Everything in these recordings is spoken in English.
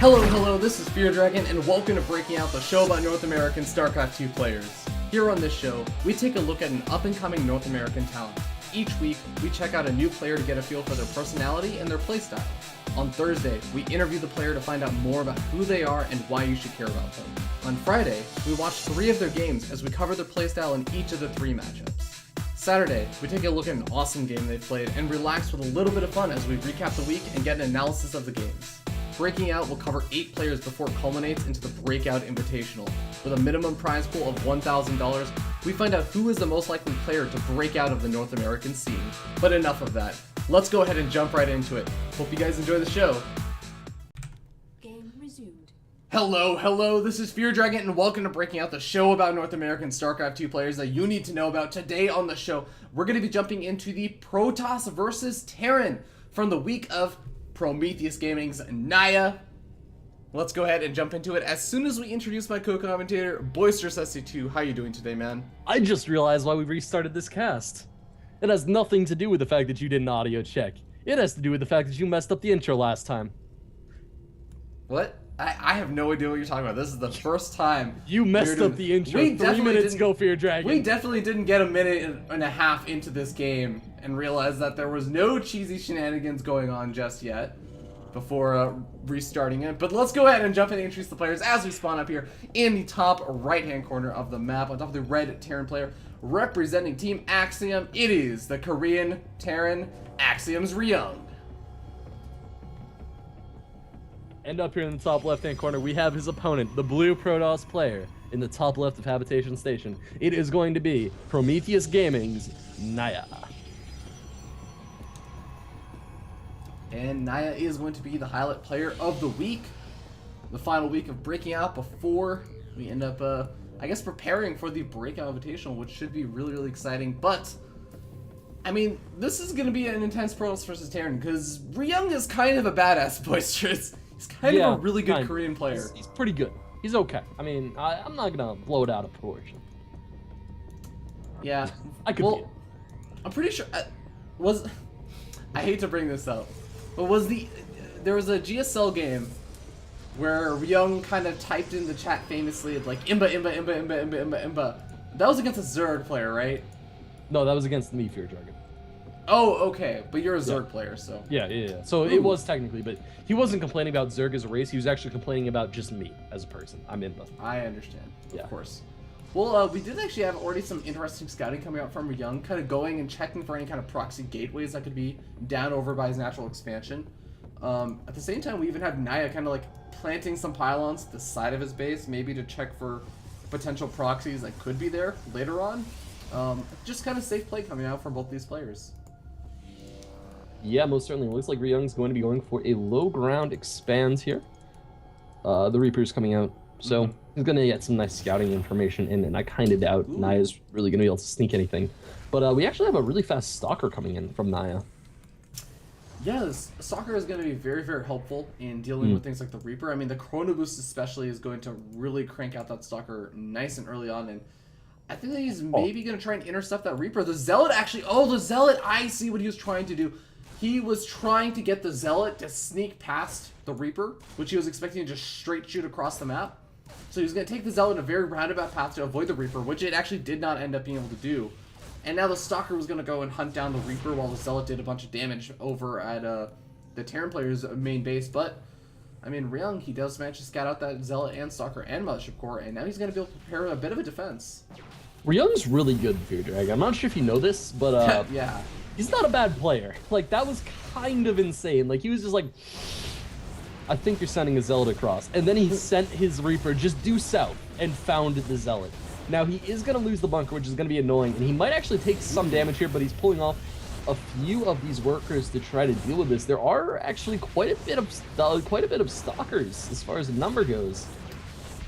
Hello, this is Fear Dragon, and welcome to Breaking Out, the show about North American StarCraft 2 players. Here on this show, we take a look at an up-and-coming North American talent. Each week, we check out a new player to get a feel for their personality and their playstyle. On Thursday, we interview the player to find out more about who they are and why you should care about them. On Friday, we watch 3 of their games as we cover their playstyle in each of the 3 matchups. Saturday, we take a look at an awesome game they've played and relax with a little bit of fun as we recap the week and get an analysis of the games. Breaking Out will cover 8 players before it culminates into the Breakout Invitational. With a minimum prize pool of $1,000, we find out who is the most likely player to break out of the North American scene. But enough of that. Let's go ahead and jump right into it. Hope you guys enjoy the show. Game resumed. Hello, this is Fear Dragon, and welcome to Breaking Out, the show about North American StarCraft 2 players that you need to know about. Today on the show, we're going to be jumping into the Protoss versus Terran from the week of Prometheus Gaming's NaYa. Let's go ahead and jump into it as soon as we introduce my co-commentator, Boisterous SC2. How you doing today, man? I just realized why we restarted this cast. It has nothing to do with the fact that you did an audio check. It has to do with the fact that you messed up the intro last time. What? I have no idea what you're talking about. This is the first time you messed up the intro 3 minutes ago for your dragon. We definitely didn't get a minute and a half into this game and realize that there was no cheesy shenanigans going on just yet before restarting it. But let's go ahead and jump in and introduce the players as we spawn up here in the top right-hand corner of the map on top of the red Terran player representing Team Axiom. It is the Korean Terran Axiom's Ryung. And up here in the top left-hand corner, we have his opponent, the blue Protoss player, in the top left of Habitation Station. It is going to be Prometheus Gaming's NaYa. And NaYa is going to be the highlight player of the week. The final week of Breaking Out before we end up, I guess, preparing for the Breakout Invitational, which should be really exciting. But, I mean, this is going to be an intense Protoss versus Terran, because Ryung is kind of a badass, Boisterous. He's kind of a really good Korean player. He's pretty good. He's okay. I mean, I'm not going to blow it out of proportion. Yeah. I could be it. I'm pretty sure... I hate to bring this up, but there was a GSL game where Ryung kind of typed in the chat famously, like, Imba. That was against a Zerg player, right? No, that was against me, Fear Dragon. Oh, okay, but you're a Zerg player, so... Yeah. So it was technically, but he wasn't complaining about Zerg as a race, he was actually complaining about just me as a person. I'm Imba. I understand, yeah. Of course. Well, we did actually have already some interesting scouting coming out from Ryung, kind of going and checking for any kind of proxy gateways that could be down over by his natural expansion. At the same time, we even have NaYa kind of like planting some pylons to the side of his base, maybe to check for potential proxies that could be there later on. Just kind of safe play coming out from both these players. Yeah, most certainly. It looks like Ryung's going to be going for a low ground expand here. The Reaper's coming out, so he's going to get some nice scouting information in, and I kind of doubt NaYa's really going to be able to sneak anything. But we actually have a really fast Stalker coming in from NaYa. Yes, Stalker is going to be very helpful in dealing with things like the Reaper. I mean, the Chrono Boost especially is going to really crank out that Stalker nice and early on, and I think that he's maybe going to try and intercept that Reaper. The Zealot actually... Oh, the Zealot! I see what he was trying to do. He was trying to get the Zealot to sneak past the Reaper, which he was expecting to just straight shoot across the map. So he was going to take the Zealot in a very roundabout path to avoid the Reaper, which it actually did not end up being able to do. And now the Stalker was going to go and hunt down the Reaper while the Zealot did a bunch of damage over at the Terran player's main base. But, I mean, Ryung, he does manage to scout out that Zealot and Stalker and Mothership Core, and now he's going to be able to prepare a bit of a defense. Ryung's really good, Fear Dragon. I'm not sure if you know this, but yeah. He's not a bad player. Like, that was kind of insane. Like, he was just like, I think you're sending a Zealot across. And then he sent his Reaper just due south and found the Zealot. Now, he is going to lose the bunker, which is going to be annoying. And he might actually take some damage here, but he's pulling off a few of these workers to try to deal with this. There are actually quite a bit of Stalkers as far as the number goes.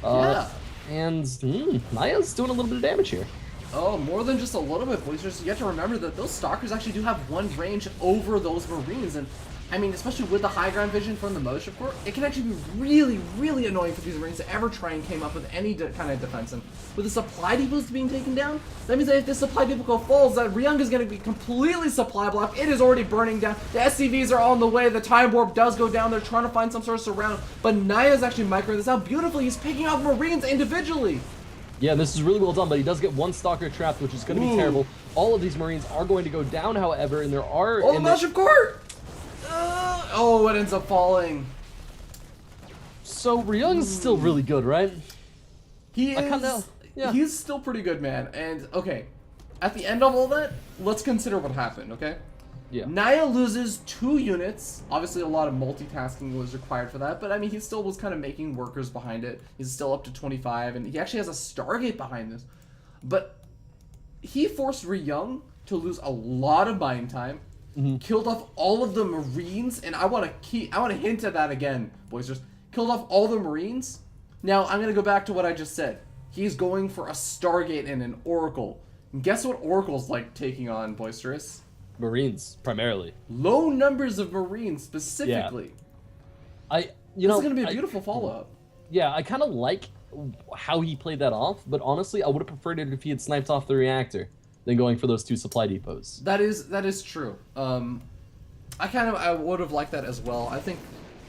Yeah. And NaYa's doing a little bit of damage here. Oh, more than just a little bit, Boisterous. You have to remember that those Stalkers actually do have one range over those Marines, and I mean, especially with the high ground vision from the Mothership Core, it can actually be really, really annoying for these Marines to ever try and came up with any kind of defense. And with the supply depots being taken down, that means that if this supply depot falls, that Ryung is going to be completely supply blocked. It is already burning down. The SCVs are on the way. The time warp does go down. They're trying to find some sort of surround. But NaYa is actually microing this out beautifully. He's picking off Marines individually. Yeah, this is really well done, but he does get one Stalker trapped, which is going to be terrible. All of these Marines are going to go down, however, and there are... Oh, the Mothership Core! Oh, it ends up falling. So Ryung's still really good, right? He is. He's still pretty good, man. And okay, at the end of all that, let's consider what happened. Okay. Yeah. NaYa loses 2 units. Obviously, a lot of multitasking was required for that, but I mean, he still was kind of making workers behind it. He's still up to 25, and he actually has a Stargate behind this. But he forced Ryung to lose a lot of mine time. Killed off all of the Marines, and I want to hint at that again, boys. Just killed off all the Marines. Now I'm gonna go back to what I just said. He's going for a Stargate and an Oracle. And guess what Oracle's like taking on, Boisterous? Marines, primarily. Low numbers of Marines, specifically. Yeah. This is gonna be a beautiful follow-up. Yeah, I kind of like how he played that off, but honestly, I would have preferred it if he had sniped off the reactor than going for those 2 supply depots. That is true. I would have liked that as well. I think,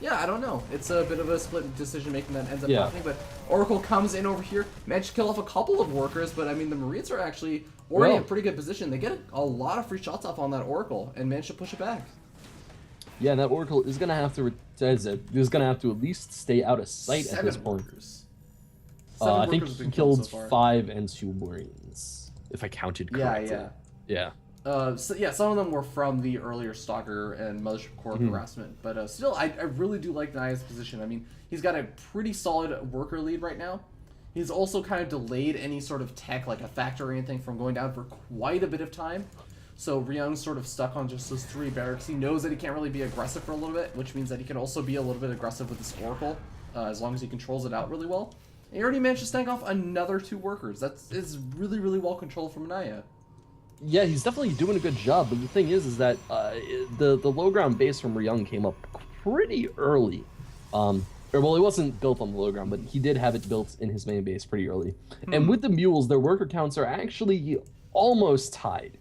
yeah, I don't know. It's a bit of a split decision making that ends up happening, but Oracle comes in over here, managed to kill off a couple of workers, but I mean, the Marines are actually already in a pretty good position. They get a lot of free shots off on that Oracle and manage to push it back. Yeah, and that Oracle is gonna have to at least stay out of sight at this point. Workers. I think he killed 5 and 2 Marines. If I counted correctly. Yeah. So yeah, some of them were from the earlier Stalker and Mothership Core harassment, but still, I really do like NaYa's position. I mean, he's got a pretty solid worker lead right now. He's also kind of delayed any sort of tech, like a factory or anything, from going down for quite a bit of time. So Ryung's sort of stuck on just those 3 barracks. He knows that he can't really be aggressive for a little bit, which means that he can also be a little bit aggressive with this Oracle, as long as he controls it out really well. He already managed to stank off another 2 workers. That is really, really well controlled from NaYa. Yeah, he's definitely doing a good job, but the thing is that the low ground base from Ryung came up pretty early. Well, it wasn't built on the low ground, but he did have it built in his main base pretty early. And with the mules, their worker counts are actually almost tied.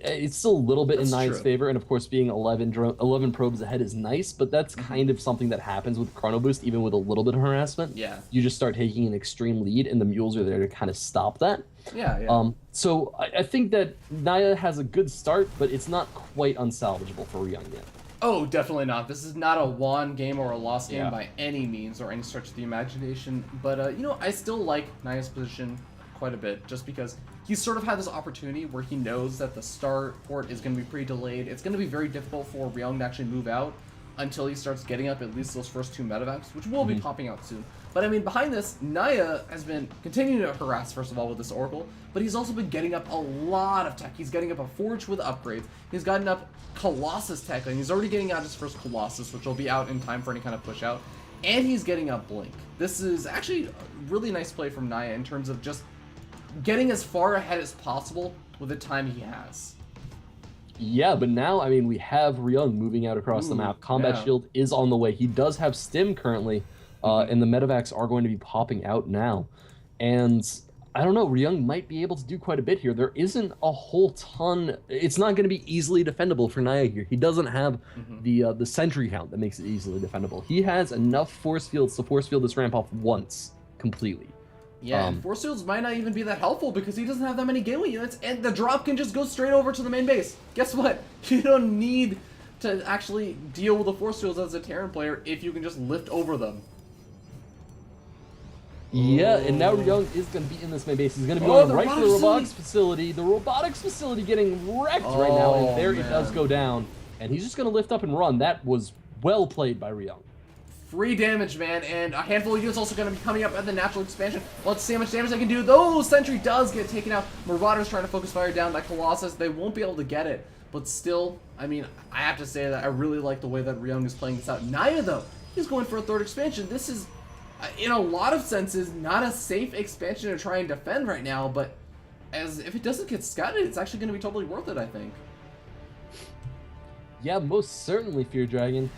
It's still a little bit in NaYa's favor, and of course being 11 probes ahead is nice, but that's kind of something that happens with Chrono Boost, even with a little bit of harassment. Yeah. You just start taking an extreme lead, and the mules are there to kind of stop that. Yeah. So I think that NaYa has a good start, but it's not quite unsalvageable for Ryung yet. Oh, definitely not. This is not a won game or a lost game by any means or any stretch of the imagination, but you know, I still like NaYa's position quite a bit, just because he's sort of had this opportunity where he knows that the start port is going to be pretty delayed. It's going to be very difficult for Ryung to actually move out until he starts getting up at least those first 2 medevacs, which will be popping out soon. But I mean, behind this, NaYa has been continuing to harass, first of all, with this Oracle, but he's also been getting up a lot of tech. He's getting up a Forge with upgrades. He's gotten up Colossus tech, and he's already getting out his first Colossus, which will be out in time for any kind of push out. And he's getting up Blink. This is actually a really nice play from NaYa in terms of just getting as far ahead as possible with the time he has. Yeah, but now, I mean, we have Ryung moving out across the map. Combat Shield is on the way. He does have Stim currently, and the medevacs are going to be popping out now. And I don't know, Ryung might be able to do quite a bit here. There isn't a whole ton. It's not going to be easily defendable for NaYa here. He doesn't have the sentry count that makes it easily defendable. He has enough force fields to force field this ramp off once completely. Yeah, and force fields might not even be that helpful because he doesn't have that many gateway units, and the drop can just go straight over to the main base. Guess what? You don't need to actually deal with the force fields as a Terran player if you can just lift over them. Yeah, and now Ryung is going to be in this main base. He's going to be going right for the robotics facility. The robotics facility getting wrecked right now, and there it does go down. And he's just going to lift up and run. That was well played by Ryung. Free damage, man, and a handful of units also going to be coming up at the natural expansion. Let's see how much damage they can do. Though Sentry does get taken out. Marauder's trying to focus fire down that Colossus. They won't be able to get it, but still, I mean, I have to say that I really like the way that Ryung is playing this out. NaYa, though, he's going for a 3rd expansion. This is, in a lot of senses, not a safe expansion to try and defend right now, but if it doesn't get scouted, it's actually going to be totally worth it, I think. Yeah, most certainly, Fear Dragon.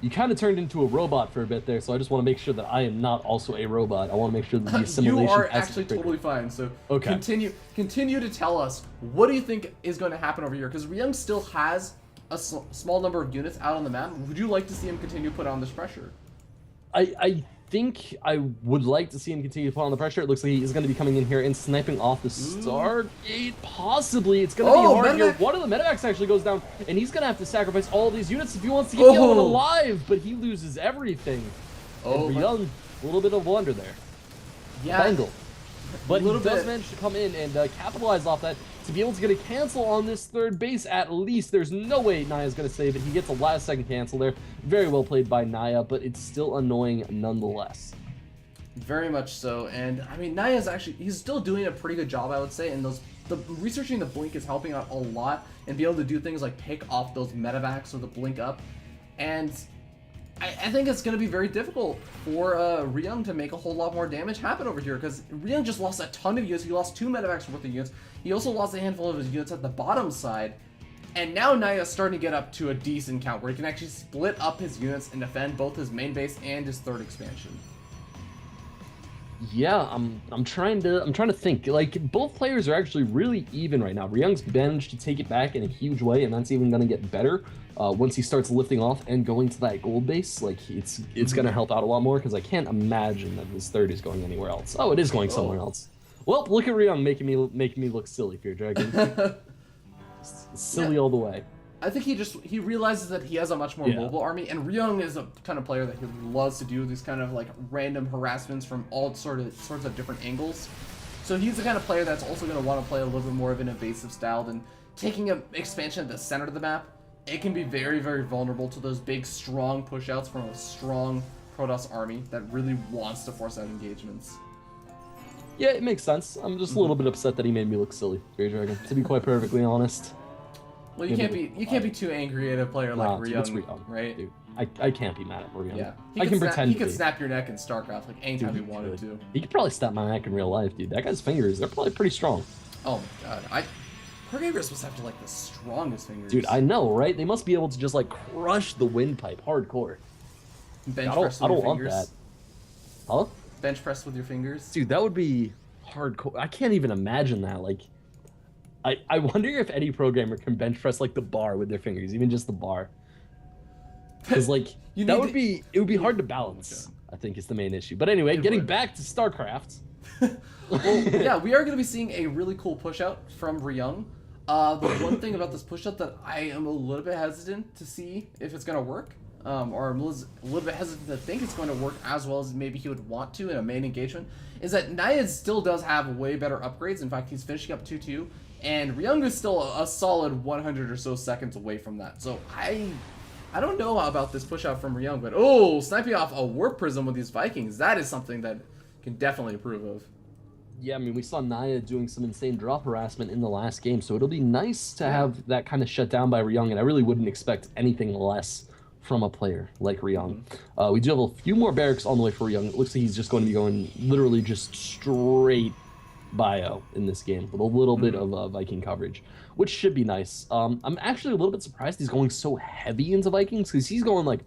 You kind of turned into a robot for a bit there, so I just want to make sure that I am not also a robot. I want to make sure that the assimilation. You are hasn't actually triggered. totally fine. So Okay. continue to tell us, what do you think is going to happen over here? Because Ryung still has a small number of units out on the map. Would you like to see him continue to put on this pressure? I think I would like to see him continue to put on the pressure. It looks like he's going to be coming in here and sniping off the Stargate. Possibly. It's going to be hard here. One of the medevacs actually goes down, and he's going to have to sacrifice all these units if he wants to keep going alive, but he loses everything. And Ryung, a little bit of wonder there. Yeah. Bangle. But he does bit. manage to come in and capitalize off that to be able to get a cancel on this third base at least. There's no way NaYa's going to save it. He gets a last-second cancel there. Very well played by NaYa, but it's still annoying nonetheless. Very much so. And, I mean, NaYa's actually, he's still doing a pretty good job, I would say, and the researching the blink is helping out a lot and be able to do things like pick off those medevacs or the blink up. And I think it's going to be very difficult for Ryung to make a whole lot more damage happen over here, because Ryung just lost a ton of units. He lost 2 medevacs worth of units. He also lost a handful of his units at the bottom side. And now NaYa's starting to get up to a decent count where he can actually split up his units and defend both his main base and his third expansion. Yeah, I'm trying to think. Like, both players are actually really even right now. Ryung's managed to take it back in a huge way, and that's even going to get better once he starts lifting off and going to that gold base. Like, it's going to help out a lot more, because I can't imagine that his third is going anywhere else. Oh, it is going somewhere else. Well, look at Ryung making me look silly, Fear Dragon. Silly all the way. I think he realizes that he has a much more mobile army, and Ryung is a kind of player that he loves to do these kind of like random harassments from all sorts of different angles. So he's the kind of player that's also going to want to play a little bit more of an evasive style than taking an expansion at the center of the map. It can be very, very vulnerable to those big, strong pushouts from a strong Protoss army that really wants to force out engagements. Yeah, it makes sense. I'm just a little bit upset that he made me look silly, Fear Dragon, to be quite perfectly honest. Well, you can't be too angry at a player like Ryung, right? Dude, I can't be mad at Ryung. Yeah, I can pretend he could snap your neck in StarCraft like anytime he wanted to. He could probably snap my neck in real life, dude. That guy's fingers, they're probably pretty strong. Oh my god, Prometheus must have like the strongest fingers. Dude, I know, right? They must be able to just like crush the windpipe hardcore. Bench press with your fingers. Want that. Huh? Bench press with your fingers. Dude, that would be hardcore. I can't even imagine that. Like, I wonder if any programmer can bench press like the bar with their fingers, even just the bar. Because like it would be hard to balance. I think is the main issue. But anyway, getting back to StarCraft. Well, yeah, we are going to be seeing a really cool push out from Ryung. The one thing about this push out that I am a little bit hesitant to see if it's going to work, or I'm a little bit hesitant to think it's going to work as well as maybe he would want to in a main engagement, is that NaYa still does have way better upgrades. In fact, he's finishing up 2-2, and Ryung is still a solid 100 or so seconds away from that. So I don't know about this push out from Ryung, but sniping off a warp prism with these Vikings, that is something that can definitely approve of. Yeah, I mean, we saw NaYa doing some insane drop harassment in the last game, so it'll be nice to have that kind of shut down by Ryung, and I really wouldn't expect anything less from a player like Ryung. We do have a few more barracks on the way for Ryung. It looks like he's just going to be going literally just straight bio in this game with a little bit of Viking coverage, which should be nice. I'm actually a little bit surprised he's going so heavy into Vikings, because he's going like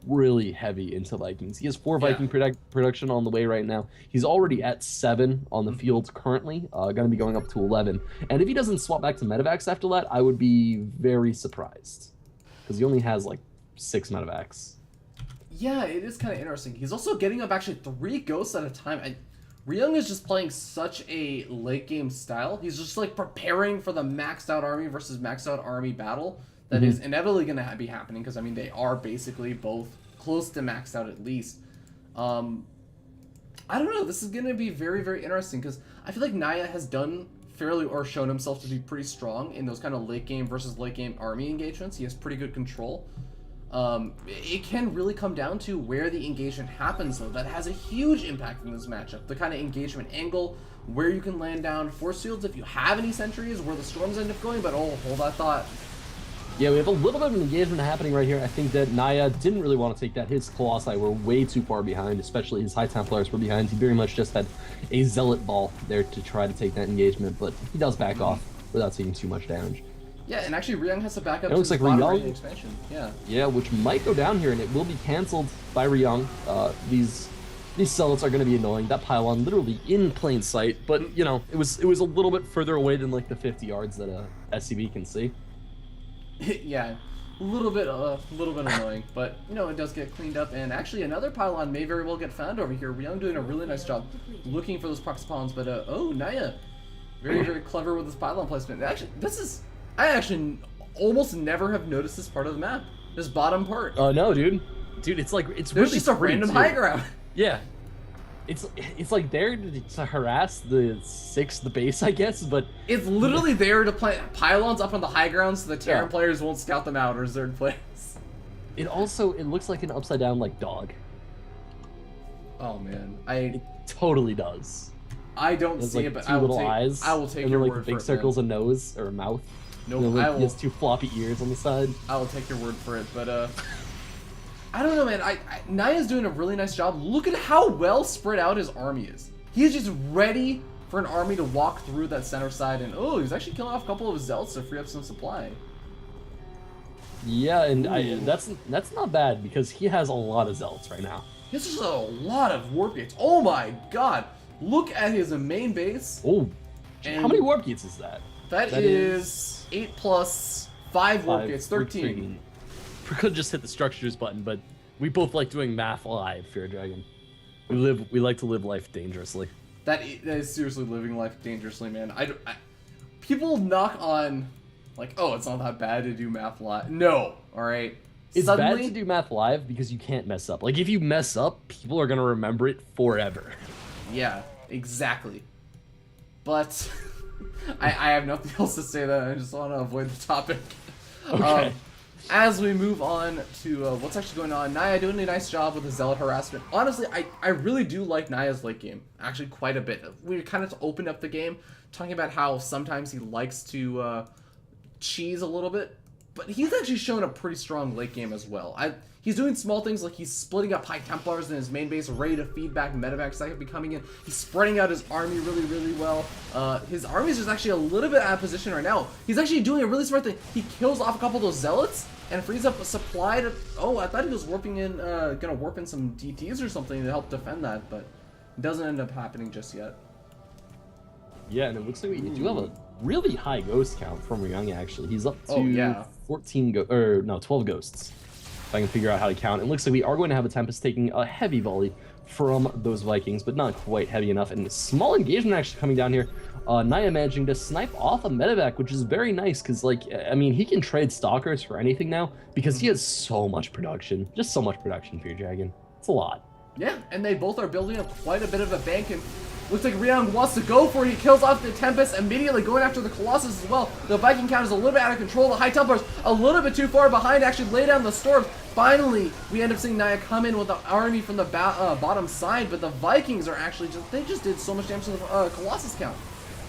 really heavy into Vikings. He has 4 Viking production on the way right now. He's already at 7 on the field currently, going to be going up to 11. And if he doesn't swap back to medevacs after that, I would be very surprised, because he only has like 6 medevacs. Yeah, it is kind of interesting. He's also getting up actually 3 ghosts at a time. Ryung is just playing such a late game style. He's just like preparing for the maxed out army versus maxed out army battle that is inevitably going to be happening, because I mean they are basically both close to maxed out at least. I don't know. This is going to be very, very interesting, because I feel like NaYa has done fairly, or shown himself to be pretty strong in those kind of late game versus late game army engagements. He has pretty good control. It can really come down to where the engagement happens, though. That has a huge impact in this matchup. The kind of engagement angle, where you can land down force fields if you have any sentries, where the storms end up going, but hold that thought. Yeah, we have a little bit of an engagement happening right here. I think that NaYa didn't really want to take that. His Colossi were way too far behind, especially his High Templars were behind. He very much just had a Zealot ball there to try to take that engagement, but he does back off without taking too much damage. Yeah, and actually Ryung has to back up It looks to like the bottom Ryung- right expansion. Yeah. Yeah, which might go down here, and it will be canceled by Ryung. These zealots are going to be annoying. That pylon literally in plain sight, but you know, it was a little bit further away than like the 50 yards that a SCB can see. Yeah, a little bit annoying, but you know, it does get cleaned up. And actually, another pylon may very well get found over here. Ryung doing a really nice job looking for those proxy pylons, but oh, NaYa, very clever with this pylon placement. Actually, I actually almost never have noticed this part of the map. This bottom part. Oh no, dude, it's like There's really just a pretty, random too. high ground. Yeah, it's like there to harass the base, I guess, but It's literally there to plant pylons up on the high ground so the Terran Yeah. players won't scout them out or third place. it looks like an upside down like dog. Oh man, It totally does. I don't It has see like it, but two little eyes. I will take and your then, like word big for it. circles Man. a nose or a mouth. Nope, And then, I like, will. he has two floppy ears on the side. I will take your word for it, but I don't know, man. NaYa's doing a really nice job. Look at how well spread out his army is. He's just ready for an army to walk through that center side, and oh, he's actually killing off a couple of his zealots to free up some supply. Yeah, and Ooh. that's not bad because he has a lot of zealots right now. He has just a lot of warp gates. Oh my god! Look at his main base. Oh, And how many warp gates is that? That is 8 plus 5 warp gates, 13. We could just hit the structures button, but we both like doing math live, Fear Dragon. We like to live life dangerously. That is seriously living life dangerously, man. People knock on, like, oh, it's not that bad to do math live. No, all right. It's Suddenly, bad to do math live because you can't mess up. Like if you mess up, people are gonna remember it forever. Yeah, exactly. But I have nothing else to say. That I just want to avoid the topic. Okay. As we move on to what's actually going on, NaYa doing a nice job with the zealot harassment. Honestly, I really do like NaYa's late game, actually quite a bit. We kind of opened up the game talking about how sometimes he likes to cheese a little bit, but he's actually shown a pretty strong late game as well. He's doing small things like he's splitting up High Templars in his main base, ready to feed back medevacs that could be coming in. He's spreading out his army really well. His army is just actually a little bit out of position right now. He's actually doing a really smart thing. He kills off a couple of those zealots and frees up a supply to... Oh, I thought he was warping in, gonna warp in some DTs or something to help defend that, but it doesn't end up happening just yet. Yeah, and it looks like we do have a really high ghost count from Ryung, actually. He's up to Oh, yeah. 12 ghosts. If I can figure out how to count. It looks like we are going to have a Tempest taking a heavy volley from those Vikings, but not quite heavy enough. And a small engagement actually coming down here. NaYa managing to snipe off a medevac, which is very nice because, like, I mean, he can trade Stalkers for anything now because he has so much production. Just so much production for your Dragon. It's a lot. Yeah, and they both are building up quite a bit of a bank, and looks like Ryung wants to go for it. He kills off the Tempest, immediately going after the Colossus as well. The Viking count is a little bit out of control. The High Templars a little bit too far behind, actually lay down the storms. Finally, we end up seeing NaYa come in with the army from the bottom side, but the Vikings are actually they just did so much damage to the Colossus count.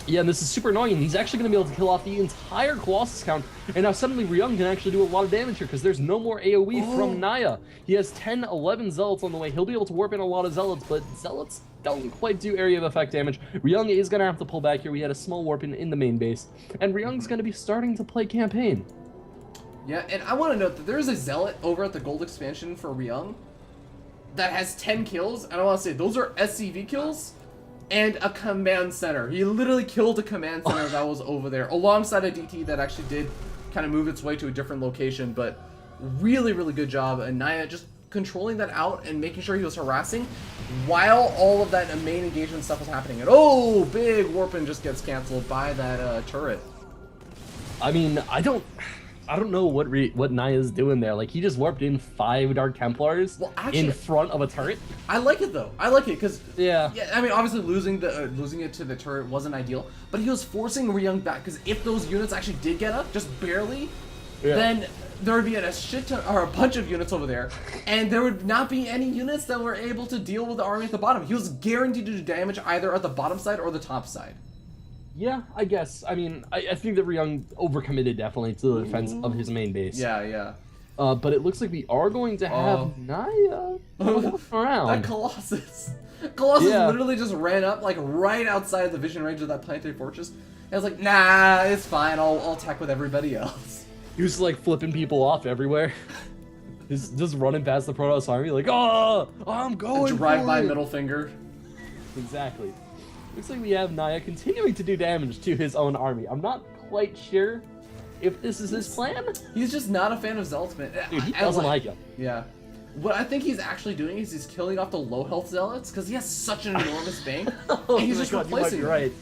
Yeah, and this is super annoying. He's actually going to be able to kill off the entire Colossus count, and now suddenly Ryung can actually do a lot of damage here because there's no more AoE from NaYa. He has 10, 11 Zealots on the way. He'll be able to warp in a lot of Zealots, but Zealots don't quite do area of effect damage. Ryung is going to have to pull back here. We had a small warp in the main base, and Ryung's going to be starting to play campaign. Yeah, and I want to note that there's a Zealot over at the Gold Expansion for Ryung that has 10 kills, and I want to say those are SCV kills and a command center. He literally killed a command center that was over there alongside a DT that actually did kind of move its way to a different location, but really good job. And NaYa just controlling that out and making sure he was harassing while all of that main engagement stuff was happening. And oh, big warping just gets canceled by that turret. I mean, I don't know what NaYa's doing there. Like, he just warped in 5 Dark Templars in front of a turret. I like it though. I like it because yeah. I mean, obviously losing it to the turret wasn't ideal, but he was forcing Ryung back because if those units actually did get up, just barely, then there would be a shit ton or a bunch of units over there, and there would not be any units that were able to deal with the army at the bottom. He was guaranteed to do damage either at the bottom side or the top side. Yeah, I guess. I mean, I think that Ryung overcommitted definitely to the defense of his main base. Yeah. But it looks like we are going to have NaYa around. That Colossus. Colossus literally just ran up like right outside the vision range of that planetary fortress. I was like, nah, it's fine. I'll attack with everybody else. He was like flipping people off everywhere. Just running past the Protoss army like, oh, I'm going Drive-by for it. middle finger. Exactly. Looks like we have NaYa continuing to do damage to his own army. I'm not quite sure if this is his plan. He's just not a fan of Zealots, man. Dude, he doesn't like him. Yeah. What I think he's actually doing is he's killing off the low health Zealots because he has such an enormous bank. Oh and he's my just God, replacing you might be right.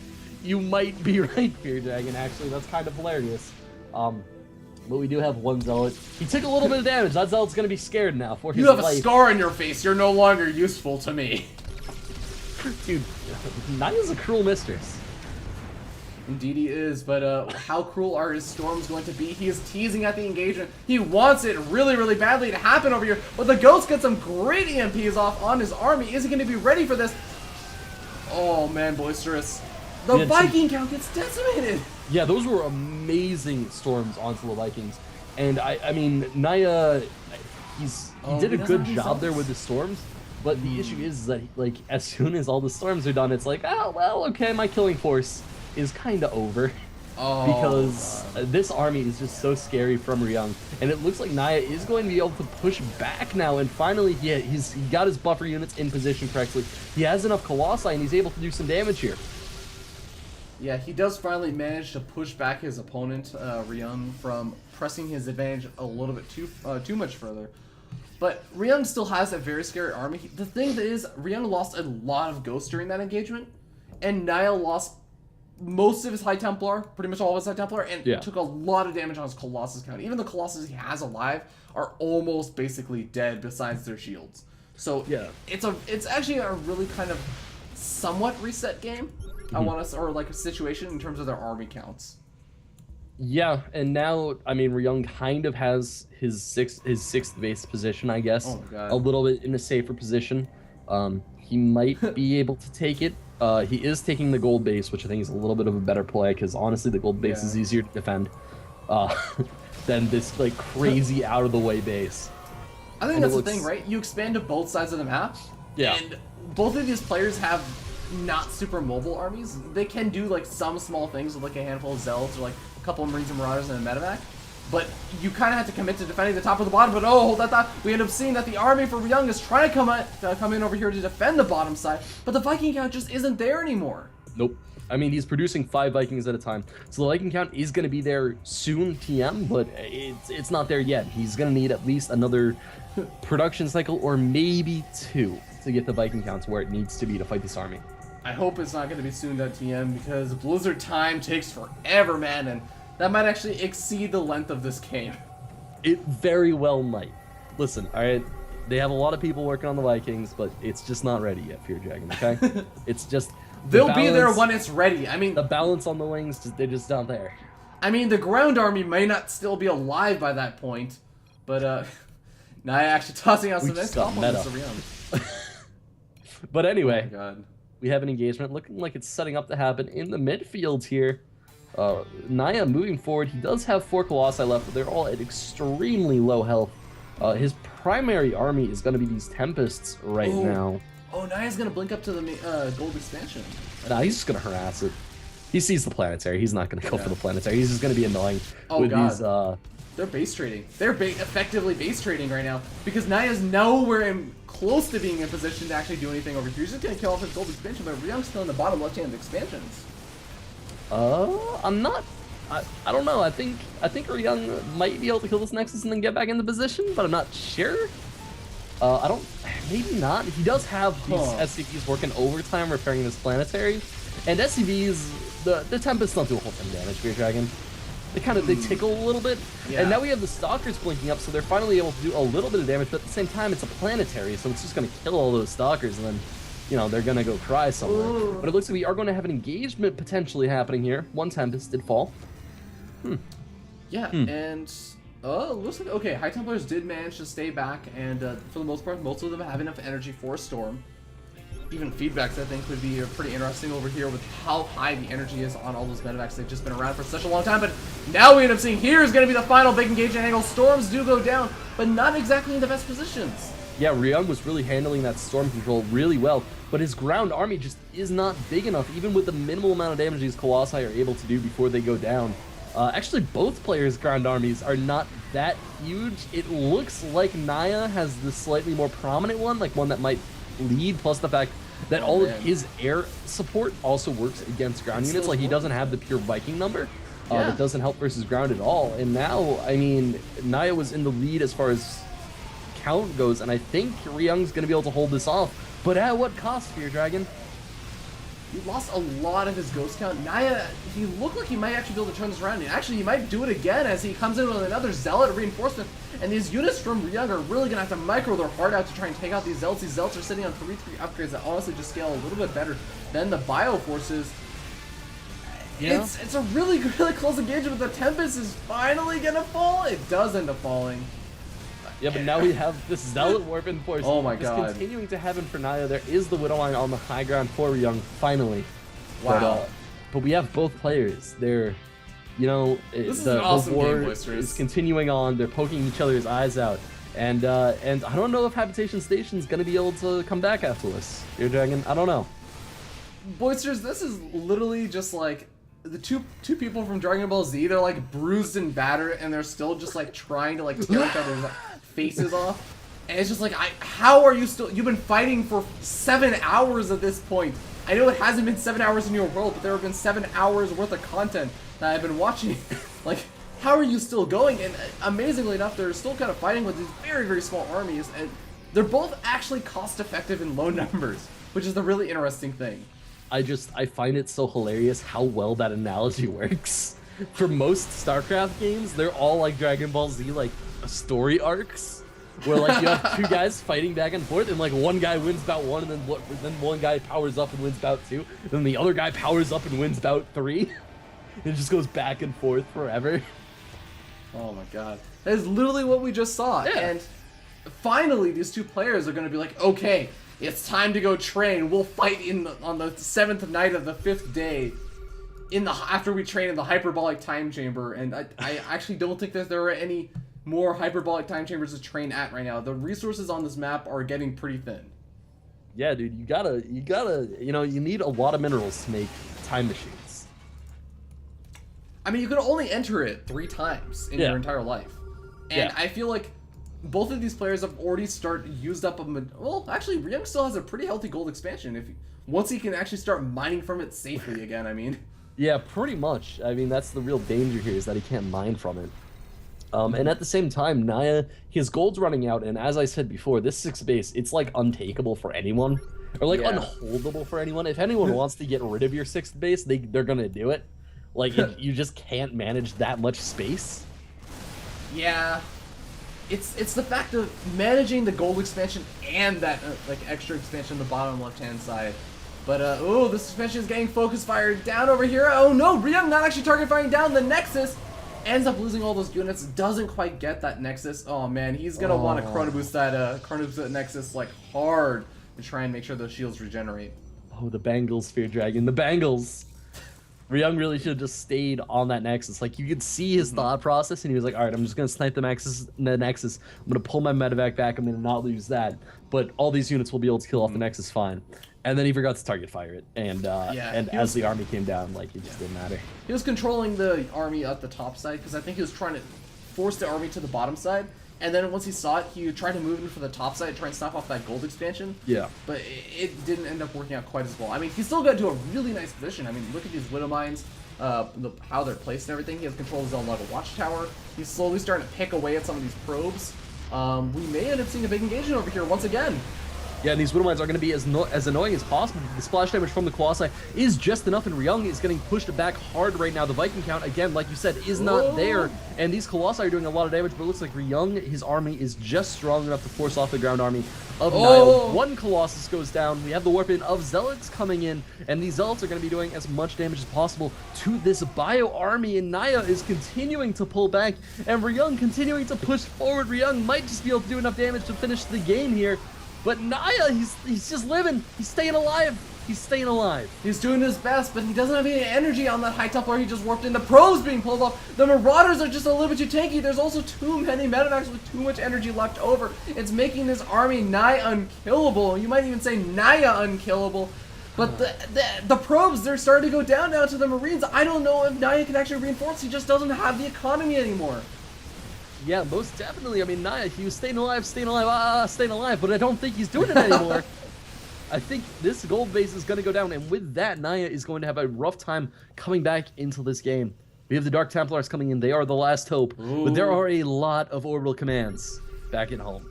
You might be right, Fear Dragon, actually. That's kind of hilarious. But we do have one Zealot. He took a little bit of damage. That Zealot's gonna be scared now for his You have life. a scar on your face. You're no longer useful to me. Dude, NaYa's a cruel mistress. Indeed he is, but how cruel are his storms going to be? He is teasing at the engagement. He wants it really, really badly to happen over here, but the Ghost gets some great EMPs off on his army. Is he going to be ready for this? Oh man, Boisterous. The Viking count gets decimated. Yeah, those were amazing storms onto the Vikings. And I mean, NaYa, he did a good job there with the storms. But the issue is that, like, as soon as all the storms are done, it's like, oh, well, okay, my killing force is kind of over. Oh, because this army is just so scary from Ryung. And it looks like NaYa is going to be able to push back now. And finally, he got his buffer units in position correctly. He has enough Colossi, and he's able to do some damage here. Yeah, he does finally manage to push back his opponent, Ryung, from pressing his advantage a little bit too much further. But Ryung still has a very scary army. The thing is, Ryung lost a lot of ghosts during that engagement, and NaYa lost most of his High Templar, pretty much all of his High Templar, and took a lot of damage on his Colossus count. Even the Colossus he has alive are almost basically dead besides their shields. So yeah, it's actually a really kind of somewhat reset game. I want to, or like a situation in terms of their army counts. Yeah, and now, I mean, Ryung kind of has his sixth base position, I guess. Oh my God. A little bit in a safer position. He might be able to take it. He is taking the gold base, which I think is a little bit of a better play, because honestly, the gold base is easier to defend than this like crazy out of the way base. I think that's the thing, right? You expand to both sides of the map, and both of these players have not super mobile armies. They can do like some small things with like a handful of Zealots or like a couple of Marines and Marauders and a Medevac, but you kind of have to commit to defending the top or the bottom. But oh, hold that thought. We end up seeing that the army for Ryung is trying to come in over here to defend the bottom side, but the Viking count just isn't there anymore. Nope. I mean, he's producing 5 Vikings at a time, so the Viking count is going to be there soon, TM, but it's not there yet. He's going to need at least another production cycle or maybe 2 to get the Viking count to where it needs to be to fight this army. I hope it's not going to be soon, TM, because Blizzard time takes forever, man, and that might actually exceed the length of this game. It very well might. Listen, alright, they have a lot of people working on the Vikings, but it's just not ready yet, Fear Dragon, okay? It's just... They'll be there when it's ready. I mean... The balance on the wings, they're just not there. I mean, the ground army may not still be alive by that point, but, NaYa actually tossing out some nice compliments around. But anyway... Oh my God. We have an engagement looking like it's setting up to happen in the midfield here. NaYa moving forward. He does have 4 Colossi left, but they're all at extremely low health. His primary army is going to be these Tempests right now. Oh, NaYa's going to blink up to the gold expansion. Nah, he's just going to harass it. He sees the planetary. He's not going to go for the planetary. He's just going to be annoying with these... They're base trading. They're effectively base trading right now because NaYa's nowhere close to being in position to actually do anything over here. He's just going to kill off his gold expansion, but Ryung's still in the bottom left-hand expansions. I'm not... I don't know. I think Ryung might be able to kill this Nexus and then get back into position, but I'm not sure. I don't... Maybe not. He does have these SCVs working overtime repairing this planetary, and SCVs, the Tempests don't do a whole ton of damage, Fear Dragon. They tickle a little bit, and now we have the Stalkers blinking up, so they're finally able to do a little bit of damage, but at the same time, it's a planetary, so it's just going to kill all those Stalkers, and then, you know, they're going to go cry somewhere. Ooh. But it looks like we are going to have an engagement potentially happening here. 1 Tempest did fall. Yeah, and looks like, okay, High Templars did manage to stay back, and for the most part, most of them have enough energy for a storm. Even feedbacks, I think, would be pretty interesting over here with how high the energy is on all those medevacs. They've just been around for such a long time, but now we end up seeing here is going to be the final big engagement angle. Storms do go down, but not exactly in the best positions. Yeah, Ryung was really handling that storm control really well, but his ground army just is not big enough, even with the minimal amount of damage these Colossi are able to do before they go down. Actually, both players' ground armies are not that huge. It looks like NaYa has the slightly more prominent one, like one that might lead, plus the fact that all of his air support also works against ground units. Like, he doesn't have the pure Viking number. That doesn't help versus ground at all. And now, I mean, NaYa was in the lead as far as count goes, and I think Ryung's going to be able to hold this off. But at what cost, Fear Dragon? He lost a lot of his ghost count. NaYa, he looked like he might actually be able to turn this around. And actually, he might do it again as he comes in with another Zealot reinforcement. And these units from Ryung are really going to have to micro their heart out to try and take out these Zealots. These Zealots are sitting on 3-3 upgrades that honestly just scale a little bit better than the Bio Forces. Yeah. It's a really, really close engagement, but the Tempest is finally going to fall. It does end up falling. Yeah, but now we have this Zealot Warp in force. Oh my god. Continuing to happen for NaYa. There is the Widowline on the high ground for Ryung, finally. Wow. But we have both players. They're, you know, the awesome war game, is continuing on. They're poking each other's eyes out. And I don't know if Habitation Station's going to be able to come back after this. Fear Dragon, I don't know. Boysters, this is literally just like the two people from Dragon Ball Z. They're like bruised and battered, and they're still just like trying to like tear each other's faces off. And it's just like, how are you still? You've been fighting for 7 hours at this point. I know it hasn't been 7 hours in your world, but there have been 7 hours worth of content that I've been watching. Like, how are you still going? And amazingly enough, they're still kind of fighting with these very, very small armies, and they're both actually cost-effective in low numbers, which is the really interesting thing. I find it so hilarious how well that analogy works. For most StarCraft games, they're all like Dragon Ball Z, like story arcs, where like you have two guys fighting back and forth, and like one guy wins bout 1, and then one guy powers up and wins bout 2, then the other guy powers up and wins bout 3. It just goes back and forth forever. Oh my god. That is literally what we just saw. Yeah. And finally, these two players are going to be like, okay, it's time to go train. We'll fight on the 7th night of the 5th day after we train in the hyperbolic time chamber. And I actually don't think that there are any more hyperbolic time chambers to train at right now. The resources on this map are getting pretty thin. Yeah, dude, you gotta, you need a lot of minerals to make time machines. I mean, you can only enter it 3 times in your entire life. And I feel like both of these players have already used up well, actually, Ryung still has a pretty healthy gold expansion once he can actually start mining from it safely again, I mean. Yeah, pretty much. I mean, that's the real danger here, is that he can't mine from it. And at the same time, NaYa, his gold's running out, and as I said before, this 6th base, it's like untakeable for anyone. Or like unholdable for anyone. If anyone wants to get rid of your 6th base, they're gonna do it. Like, you just can't manage that much space. Yeah. It's the fact of managing the gold expansion and that like extra expansion on the bottom left-hand side. But oh, this expansion is getting focus fired down over here. Oh no, Ryung not actually target firing down the Nexus. Ends up losing all those units. Doesn't quite get that Nexus. Oh man, he's gonna want to Chrono Boost that Nexus like hard to try and make sure those shields regenerate. Oh, the Bangles, Fear Dragon, the Bangles. Ryung really should have just stayed on that Nexus. Like, you could see his thought process, and he was like, all right, I'm just going to snipe the Nexus. I'm going to pull my medevac back. I'm going to not lose that. But all these units will be able to kill off the Nexus fine. And then he forgot to target fire it. And as the army came down, like, it just didn't matter. He was controlling the army at the top side, because I think he was trying to force the army to the bottom side. And then once he saw it, he tried to move in for the top side, try and snap off that gold expansion. Yeah. But it didn't end up working out quite as well. I mean, he still got to a really nice position. I mean, look at these Widow Mines, how they're placed and everything. He has control of his own level watchtower. He's slowly starting to pick away at some of these probes. We may end up seeing a big engagement over here once again. Yeah, and these Widow Mines are going to be as annoying as possible. The splash damage from the Colossi is just enough, and Ryung is getting pushed back hard right now. The Viking count, again, like you said, is not there, and these Colossi are doing a lot of damage, but it looks like Ryung, his army, is just strong enough to force off the ground army of NaYa. One Colossus goes down. We have the warp in of Zealots coming in, and these Zealots are going to be doing as much damage as possible to this Bio army, and NaYa is continuing to pull back, and Ryung continuing to push forward. Ryung might just be able to do enough damage to finish the game here. But NaYa, he's just living. He's staying alive. He's staying alive. He's doing his best, but he doesn't have any energy on that high top where he just warped in. The probes being pulled off. The Marauders are just a little bit too tanky. There's also too many Medivacs with too much energy left over. It's making this army nigh unkillable. You might even say NaYa unkillable. But the probes, they're starting to go down now to the Marines. I don't know if NaYa can actually reinforce. He just doesn't have the economy anymore. Yeah, most definitely. I mean, NaYa, he was staying alive, but I don't think he's doing it anymore. I think this gold base is going to go down, and with that, NaYa is going to have a rough time coming back into this game. We have the Dark Templars coming in. They are the last hope, but there are a lot of orbital commands back at home.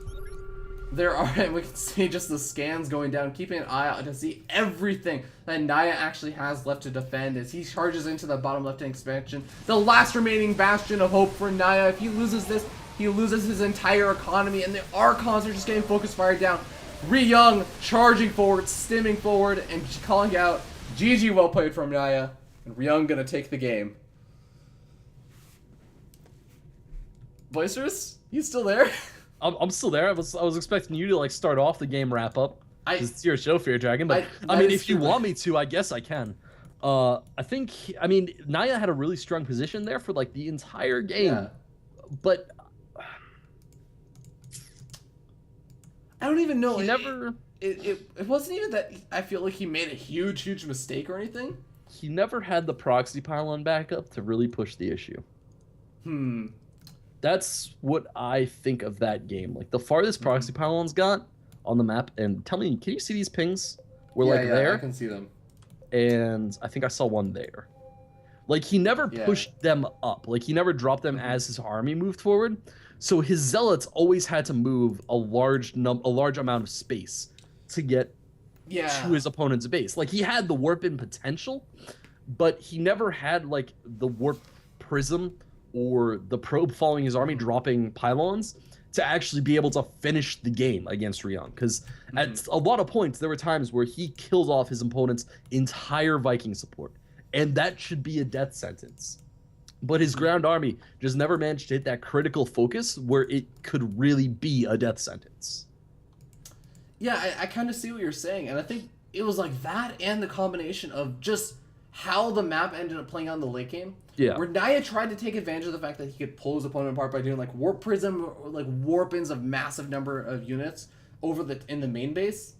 There are, and we can see just the scans going down, keeping an eye out to see everything that NaYa actually has left to defend as he charges into the bottom left-hand expansion. The last remaining bastion of hope for NaYa. If he loses this, he loses his entire economy, and the Archons are just getting focus fired down. Ryung charging forward, stimming forward, and calling out, GG, well played from NaYa, and Ryung gonna take the game. Boisterous? You still there? I'm still there. I was expecting you to like start off the game wrap up. It's your show, Fear Dragon. But I mean, if you want me to, I guess I can. I mean, NaYa had a really strong position there for like the entire game, yeah. But I don't even know. It wasn't even that I feel like he made a huge mistake or anything. He never had the proxy pylon backup to really push the issue. That's what I think of that game. Like the farthest proxy pylons got on the map, and tell me, can you see these pings? We're there. I can see them. And I think I saw one there. Like he never pushed them up. Like he never dropped them as his army moved forward. So his zealots always had to move a large amount of space to get to his opponent's base. Like he had the warp in potential, but he never had like the warp prism or the probe following his army dropping pylons to actually be able to finish the game against Ryung. Because at a lot of points, there were times where he killed off his opponent's entire Viking support. And that should be a death sentence. But his ground army just never managed to hit that critical focus where it could really be a death sentence. Yeah, I kind of see what you're saying. And I think it was like that and the combination of just how the map ended up playing out in the late game. Yeah. Where NaYa tried to take advantage of the fact that he could pull his opponent apart by doing like warp prism or like warp-ins of massive number of units over in the main base,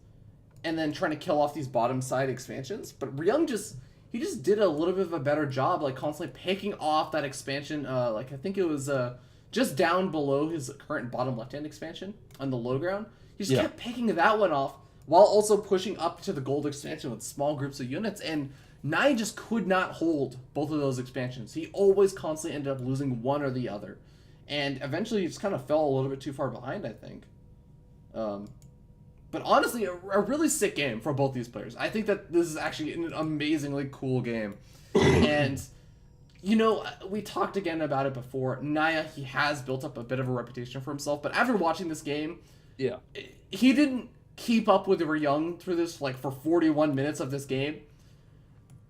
and then trying to kill off these bottom side expansions. But Ryung just did a little bit of a better job, like constantly picking off that expansion. Like I think it was just down below his current bottom left-hand expansion on the low ground. He just kept picking that one off while also pushing up to the gold expansion with small groups of units, and NaYa just could not hold both of those expansions. He always constantly ended up losing one or the other. And eventually he just kind of fell a little bit too far behind, I think. But honestly, a really sick game for both these players. I think that this is actually an amazingly cool game. And, you know, we talked again about it before. NaYa, he has built up a bit of a reputation for himself. But after watching this game, he didn't keep up with Ryung through this, like, for 41 minutes of this game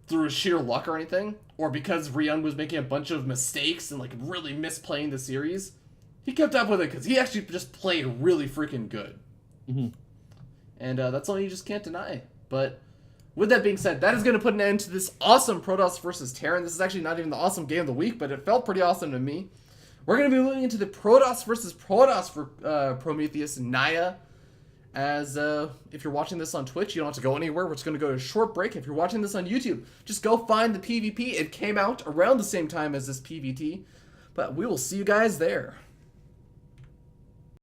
through sheer luck or anything, or because Ryung was making a bunch of mistakes and like really misplaying the series. He kept up with it because he actually just played really freaking good. And that's something you just can't deny. But with that being said, that is going to put an end to this awesome Protoss versus Terran. This is actually not even the awesome game of the week, but it felt pretty awesome to me. We're going to be moving into the Protoss versus Protoss for Prometheus and NaYa. As if you're watching this on Twitch, you don't have to go anywhere. We're just going to go to a short break. If you're watching this on YouTube, just go find the PvP. It came out around the same time as this PvT. But we will see you guys there.